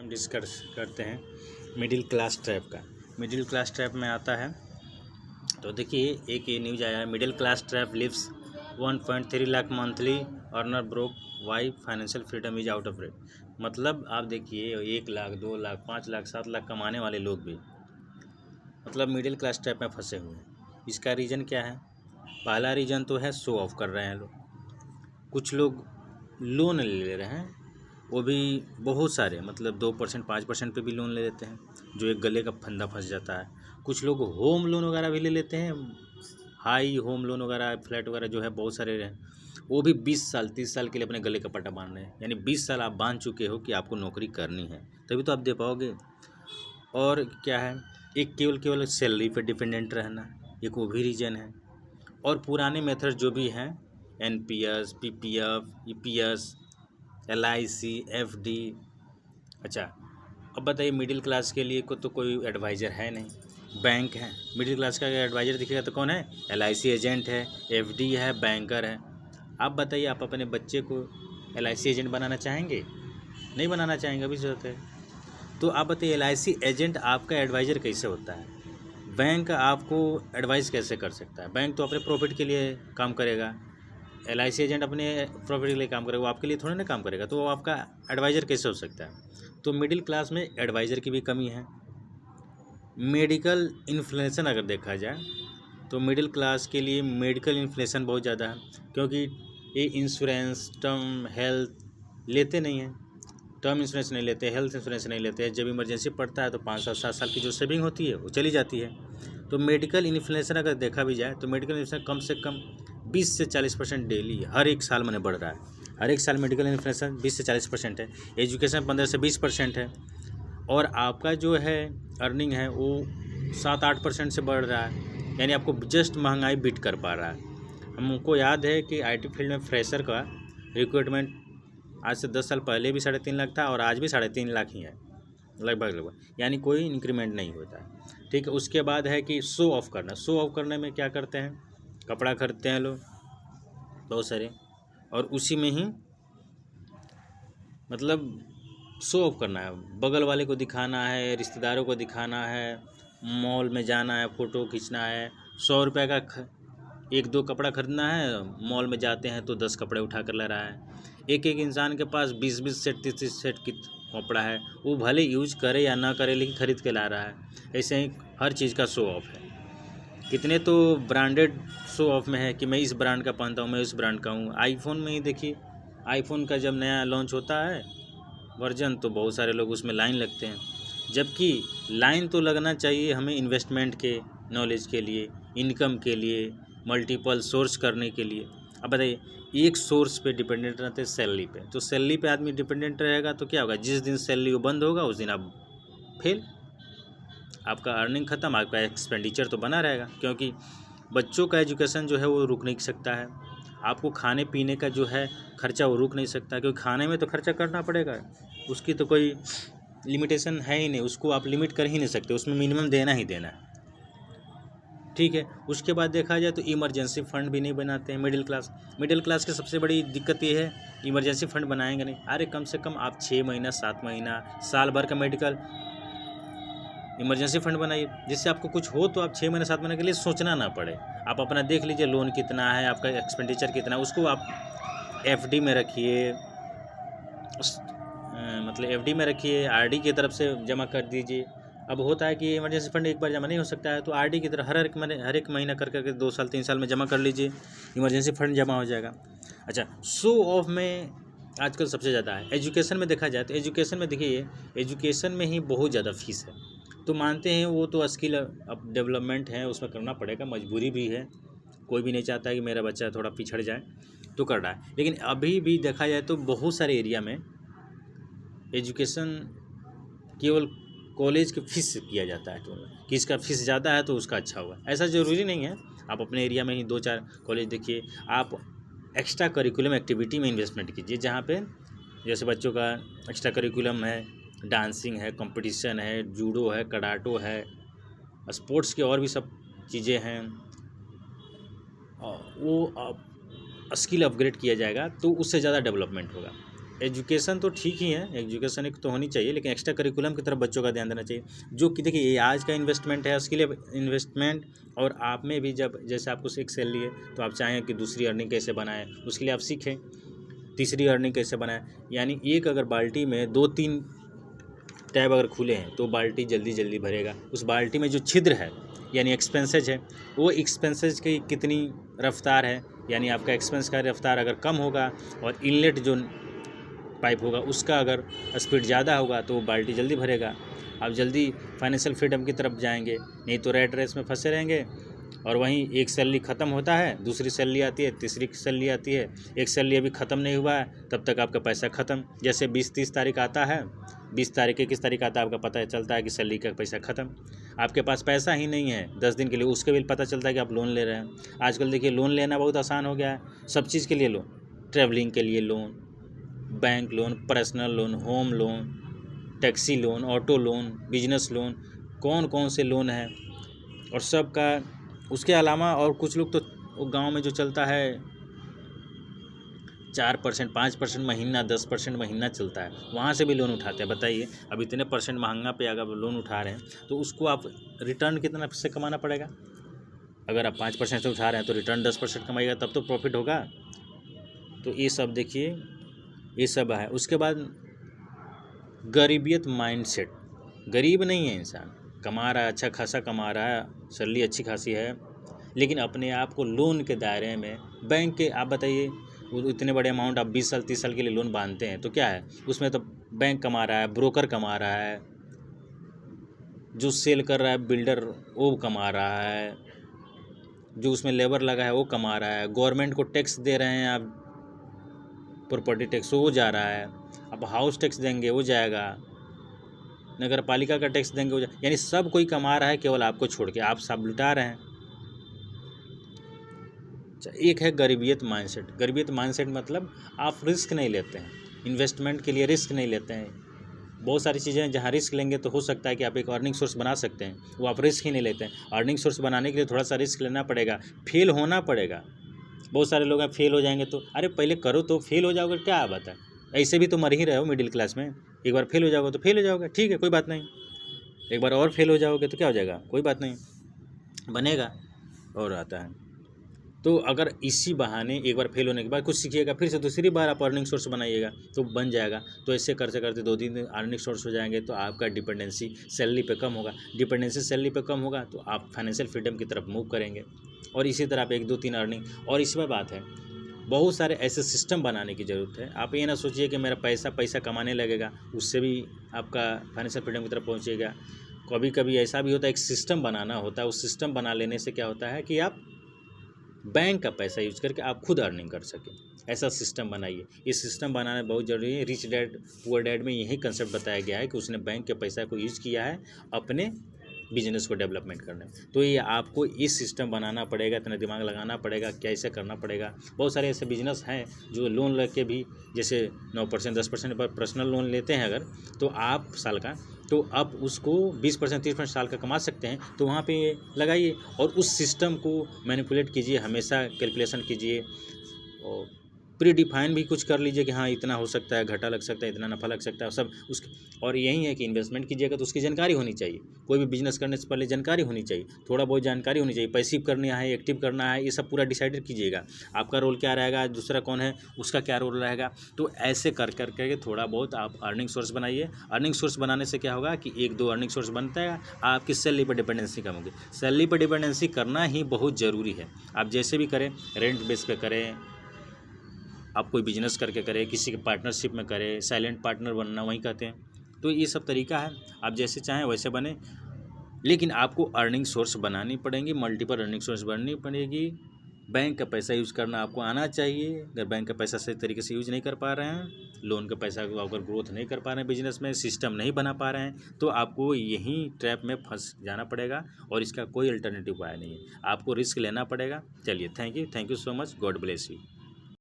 हम डिस्कस करते हैं मिडिल क्लास ट्रैप का। मिडिल क्लास ट्रैप में आता है तो देखिए एक ये न्यूज़ आया है, middle class trap lives 1.3 lakh monthly earner broke why financial freedom is out of rate. मतलब आप देखिए 1 लाख 2 लाख 5 लाख 7 लाख कमाने वाले लोग भी मतलब मिडिल क्लास ट्रैप में फंसे हुए हैं। इसका रीज़न क्या है? पहला रीज़न तो है शो ऑफ कर रहे हैं लोग। कुछ लोग लोन ले रहे हैं, वो भी बहुत सारे मतलब 2% 5% पे भी लोन ले लेते हैं, जो एक गले का फंदा फंस जाता है। कुछ लोग होम लोन वगैरह भी ले लेते हैं, हाई होम लोन वगैरह फ्लैट वगैरह जो है बहुत सारे हैं, वो भी 20 साल 30 साल के लिए अपने गले का पट्टा बांध रहे हैं। यानी 20 साल आप बांध चुके हो कि आपको नौकरी करनी है, तभी तो आप दे पाओगे। और क्या है, एक केवल सैलरी पे डिपेंडेंट रहना, एक वो भी रीज़न है। और पुराने मेथड जो भी हैं NPS PPF EPS LIC FD। अच्छा, अब बताइए मिडिल क्लास के लिए को तो कोई एडवाइज़र है नहीं, बैंक है। मिडिल क्लास का एडवाइज़र दिखेगा तो कौन है? LIC एजेंट है, FD है, बैंकर है। आप बताइए, आप अपने बच्चे को LIC एजेंट बनाना चाहेंगे? नहीं बनाना चाहेंगे, अभी ज़रूरत है। तो आप बताइए LIC एजेंट आपका एडवाइज़र कैसे होता है? बैंक आपको एडवाइस कैसे कर सकता है? बैंक तो अपने प्रॉफिट के लिए काम करेगा, LIC एजेंट अपने प्रॉफिट के लिए काम करेगा, वो आपके लिए थोड़ी ना काम करेगा, तो वो आपका एडवाइज़र कैसे हो सकता है? तो मिडिल क्लास में एडवाइज़र की भी कमी है। मेडिकल इन्फ्लेशन अगर देखा जाए तो मिडिल क्लास के लिए मेडिकल इन्फ्लेशन बहुत ज़्यादा है, क्योंकि ये इंश्योरेंस टर्म हेल्थ लेते नहीं हैं। टर्म इंश्योरेंस नहीं लेते, हेल्थ इंश्योरेंस नहीं लेते। जब इमरजेंसी पड़ता है तो 5 साल 7 साल की जो सेविंग होती है वो चली जाती है। तो मेडिकल इन्फ्लेशन अगर देखा भी जाए तो मेडिकल इन्फ्लेशन कम से कम 20 से 40% डेली हर एक साल मैंने बढ़ रहा है। हर एक साल मेडिकल इन्फ्लेशन 20 से 40% है। एजुकेशन 15 से 20% है। और आपका जो है अर्निंग है वो 7-8% से बढ़ रहा है, यानी आपको जस्ट महंगाई बीट कर पा रहा है। हमको याद है कि IT फील्ड में फ्रेशर का रिक्रूटमेंट आज से 10 साल पहले भी 3.5 लाख था और आज भी 3.5 लाख ही है लगभग, यानी कोई इंक्रीमेंट नहीं होता है। ठीक है, उसके बाद है कि शो ऑफ करना। शो ऑफ करने में क्या करते हैं? कपड़ा खरीदते हैं लोग बहुत सारे, और उसी में ही मतलब शो ऑफ करना है, बगल वाले को दिखाना है, रिश्तेदारों को दिखाना है, मॉल में जाना है, फ़ोटो खींचना है। 100 रुपये का 1-2 कपड़ा खरीदना है, मॉल में जाते हैं तो 10 कपड़े उठा कर ला रहा है। एक इंसान के पास 20-20 सेट 30-30 सेट की कपड़ा है, वो भले यूज करे या ना करे लेकिन खरीद के ला रहा है। ऐसे ही हर चीज़ का शो ऑफ है। कितने तो ब्रांडेड शो ऑफ में है कि मैं इस ब्रांड का पहनता हूँ, मैं उस ब्रांड का हूँ। आईफोन में ही देखिए, आईफोन का जब नया लॉन्च होता है वर्जन तो बहुत सारे लोग उसमें लाइन लगते हैं, जबकि लाइन तो लगना चाहिए हमें इन्वेस्टमेंट के, नॉलेज के लिए, इनकम के लिए, मल्टीपल सोर्स करने के लिए। अब बताइए, एक सोर्स पे डिपेंडेंट रहते हैं, सैलरी पे। तो सैलरी पे आदमी डिपेंडेंट रहेगा तो क्या होगा? जिस दिन सैलरी वो बंद होगा उस दिन आप फेल, आपका अर्निंग ख़त्म, आपका एक्सपेंडिचर तो बना रहेगा। क्योंकि बच्चों का एजुकेशन जो है वो रुक नहीं सकता है, आपको खाने पीने का जो है खर्चा वो रुक नहीं सकता, क्योंकि खाने में तो खर्चा करना पड़ेगा, उसकी तो कोई लिमिटेशन है ही नहीं, उसको आप लिमिट कर ही नहीं सकते, उसमें मिनिमम देना ही देना है। ठीक है, उसके बाद देखा जाए तो इमरजेंसी फ़ंड भी नहीं बनाते हैं मिडिल क्लास की सबसे बड़ी दिक्कत ये है, इमरजेंसी फ़ंड बनाएंगे नहीं। अरे कम से कम आप 6 महीना 7 महीना साल भर का मेडिकल इमरजेंसी फ़ंड बनाइए, जिससे आपको कुछ हो तो आप 6 महीने 7 महीने के लिए सोचना ना पड़े। आप अपना देख लीजिए लोन कितना है, आपका एक्सपेंडिचर कितना है, उसको आप FD में रखिए, मतलब FD में रखिए, RD की तरफ से जमा कर दीजिए। अब होता है कि इमरजेंसी फ़ंड एक बार जमा नहीं हो सकता है, तो RD की तरह हर एक महीना कर करके 2 साल 3 साल में जमा कर लीजिए, इमरजेंसी फ़ंड जमा हो जाएगा। अच्छा, शो ऑफ में आजकल सबसे ज़्यादा है। एजुकेशन में देखा जाए तो एजुकेशन में देखिए, एजुकेशन में ही बहुत ज़्यादा फीस है। तो मानते हैं वो तो स्किल अप डेवलपमेंट है, उसमें करना पड़ेगा, मजबूरी भी है, कोई भी नहीं चाहता है कि मेरा बच्चा थोड़ा पिछड़ जाए, तो कर रहा है। लेकिन अभी भी देखा जाए तो बहुत सारे एरिया में एजुकेशन केवल कॉलेज की फ़ीस से किया जाता है, कि इसका फ़ीस ज़्यादा है तो उसका अच्छा होगा। ऐसा ज़रूरी नहीं है, आप अपने एरिया में ही 2-4 कॉलेज देखिए। आप एक्स्ट्रा करिकुलम एक्टिविटी में इन्वेस्टमेंट कीजिए, जहाँ पे जैसे बच्चों का एक्स्ट्रा करिकुलम है, डांसिंग है, कंपटीशन है, जूडो है, कराटो है, स्पोर्ट्स की और भी सब चीज़ें हैं, वो स्किल अपग्रेड किया जाएगा तो उससे ज़्यादा डेवलपमेंट होगा। एजुकेशन तो ठीक ही है, एजुकेशन एक तो होनी चाहिए, लेकिन एक्स्ट्रा करिकुलम की तरफ बच्चों का ध्यान देना चाहिए, जो कि देखिए ये आज का इन्वेस्टमेंट है, उसके लिए इन्वेस्टमेंट। और आप में भी जब जैसे आपको एक सैलरी है तो आप चाहें कि दूसरी अर्निंग कैसे बनाएं, उसके लिए आप सीखें, तीसरी अर्निंग कैसे बनाएं। यानी एक अगर बाल्टी में 2-3 टैब अगर खुले हैं तो बाल्टी जल्दी जल्दी भरेगा। उस बाल्टी में जो छिद्र है यानी एक्सपेंसेज है, वो एक्सपेंसेज की कितनी रफ्तार है, यानी आपका एक्सपेंस का रफ्तार अगर कम होगा और इनलेट जो पाइप होगा उसका अगर स्पीड ज़्यादा होगा तो वो बाल्टी जल्दी भरेगा। आप जल्दी फाइनेंशियल फ्रीडम की तरफ जाएंगे, नहीं तो रेट रेस में फंसे रहेंगे। और वहीं एक सैलरी ख़त्म होता है, दूसरी सैलरी आती है, तीसरी सैलरी आती है, एक सैलरी अभी ख़त्म नहीं हुआ है तब तक आपका पैसा ख़त्म। जैसे 20-30 तारीख आता है, 20 तारीख 21 तारीख आता है, आपका पता चलता है कि सैलरी का पैसा ख़त्म, आपके पास पैसा ही नहीं है 10 दिन के लिए, उसके भी पता चलता है कि आप लोन ले रहे हैं। आजकल देखिए लोन लेना बहुत आसान हो गया है, सब चीज़ के लिए लोन, ट्रैवलिंग के लिए loan, bank loan, personal loan, home loan, taxi loan, auto loan, business loan, कौन कौन से लोन हैं और सब का। उसके अलावा और कुछ लोग तो वो गांव में जो चलता है 4%, 5% महीना, 10% महीना चलता है, वहाँ से भी लोन उठाते हैं। बताइए अब इतने परसेंट महंगा पे अगर लोन उठा रहे हैं तो उसको आप रिटर्न कितना से कमाना पड़ेगा। अगर आप 5% से उठा रहे हैं तो रिटर्न 10% कमाइएगा, तब तो प्रॉफिट होगा। तो ये सब देखिए, ये सब है। उसके बाद गरीबियत माइंडसेट, गरीब नहीं है इंसान, कमा रहा है, अच्छा खासा कमा रहा है, सैलरी अच्छी खासी है, लेकिन अपने आप को लोन के दायरे में, बैंक के, आप बताइए वो इतने बड़े अमाउंट आप 20 साल 30 साल के लिए लोन बांधते हैं तो क्या है उसमें, तो बैंक कमा रहा है, ब्रोकर कमा रहा है, जो सेल कर रहा है बिल्डर वो कमा रहा है, जो उसमें लेबर लगा है वो कमा रहा है, गवर्नमेंट को टैक्स दे रहे हैं आप, प्रॉपर्टी टैक्स वो जा रहा है, अब हाउस टैक्स देंगे वो जाएगा, नगर पालिका का टैक्स देंगे वो यानी सब कोई कमा रहा है, केवल आपको छोड़ के, आप सब लुटा रहे हैं। एक है गरीबियत माइंडसेट। गरीबियत माइंडसेट मतलब आप रिस्क नहीं लेते हैं, इन्वेस्टमेंट के लिए रिस्क नहीं लेते हैं। बहुत सारी चीज़ें हैं जहाँ रिस्क लेंगे तो हो सकता है कि आप एक अर्निंग सोर्स बना सकते हैं, वो आप रिस्क ही नहीं लेते हैं। अर्निंग सोर्स बनाने के लिए थोड़ा सा रिस्क लेना पड़ेगा, फेल होना पड़ेगा। बहुत सारे लोग हैं फेल हो जाएंगे तो अरे पहले करो, तो फेल हो जाओगे क्या बात है, ऐसे भी तो मर ही रहे हो मिडिल क्लास में। एक बार फेल हो जाओगे तो फेल हो जाओगे, ठीक है कोई बात नहीं, एक बार और फेल हो जाओगे तो क्या हो जाएगा, कोई बात नहीं, बनेगा और आता है। तो अगर इसी बहाने एक बार फेल होने के बाद कुछ सीखिएगा, फिर से दूसरी बार आप अर्निंग सोर्स बनाइएगा तो बन जाएगा। तो ऐसे करते करते 2-3 दिन अर्निंग सोर्स हो जाएंगे तो आपका डिपेंडेंसी सैलरी पे कम होगा, डिपेंडेंसी सैलरी पे कम होगा तो आप फाइनेंशियल फ्रीडम की तरफ मूव करेंगे। और इसी तरह आप 1-2-3 अर्निंग, और इसमें बात है बहुत सारे ऐसे सिस्टम बनाने की ज़रूरत है। आप ये ना सोचिए कि मेरा पैसा कमाने लगेगा, उससे भी आपका फाइनेंशियल फ्रीडम की तरफ पहुँचेगा। कभी कभी ऐसा भी होता है एक सिस्टम बनाना होता है, उस सिस्टम बना लेने से क्या होता है कि आप बैंक का पैसा यूज करके आप खुद अर्निंग कर सकें, ऐसा सिस्टम बनाइए। ये सिस्टम बनाना बहुत ज़रूरी है। रिच डैड पुअर डैड में यही कंसेप्ट बताया गया है कि उसने बैंक के पैसा को यूज़ किया है अपने बिजनेस को डेवलपमेंट करने में। तो ये आपको इस सिस्टम बनाना पड़ेगा, इतना दिमाग लगाना पड़ेगा, कैसे करना पड़ेगा। बहुत सारे ऐसे बिजनेस हैं जो लोन लेके भी, जैसे 9% 10% पर पर्सनल लोन लेते हैं अगर, तो आप साल का, तो आप उसको 20% 30% साल का कमा सकते हैं, तो वहाँ पे लगाइए और उस सिस्टम को मैनिपुलेट कीजिए, हमेशा कैलकुलेशन कीजिए और प्री डिफाइन भी कुछ कर लीजिए कि हाँ इतना हो सकता है, घाटा लग सकता है, इतना नफ़ा लग सकता है, सब उस। और यही है कि इन्वेस्टमेंट कीजिएगा तो उसकी जानकारी होनी चाहिए, कोई भी बिजनेस करने से पहले जानकारी होनी चाहिए, थोड़ा बहुत जानकारी होनी चाहिए, पैसिव करना है, एक्टिव करना है, ये सब पूरा डिसाइडेड कीजिएगा, आपका रोल क्या रहेगा, दूसरा कौन है उसका क्या रोल रहेगा। तो ऐसे कर करके थोड़ा बहुत आप अर्निंग सोर्स बनाइए। अर्निंग सोर्स बनाने से क्या होगा कि 1-2 अर्निंग सोर्स बनता है, आपकी सैलरी पर डिपेंडेंसी कम होगी। सैलरी पर डिपेंडेंसी करना ही बहुत ज़रूरी है। आप जैसे भी करें, रेंट बेस पे करें, आप कोई बिजनेस करके करें, किसी के पार्टनरशिप में करें, साइलेंट पार्टनर बनना वही कहते हैं। तो ये सब तरीका है, आप जैसे चाहें वैसे बने, लेकिन आपको अर्निंग सोर्स बनानी पड़ेंगी, मल्टीपल अर्निंग सोर्स बननी पड़ेगी। बैंक का पैसा यूज़ करना आपको आना चाहिए। अगर बैंक का पैसा सही तरीके से यूज़ नहीं कर पा रहे हैं, लोन का पैसा को अगर ग्रोथ नहीं कर पा रहे हैं, बिजनेस में सिस्टम नहीं बना पा रहे हैं, तो आपको यहीं ट्रैप में फंस जाना पड़ेगा और इसका कोई अल्टरनेटिव उपाय नहीं है, आपको रिस्क लेना पड़ेगा। चलिए, thank you so much, God bless you.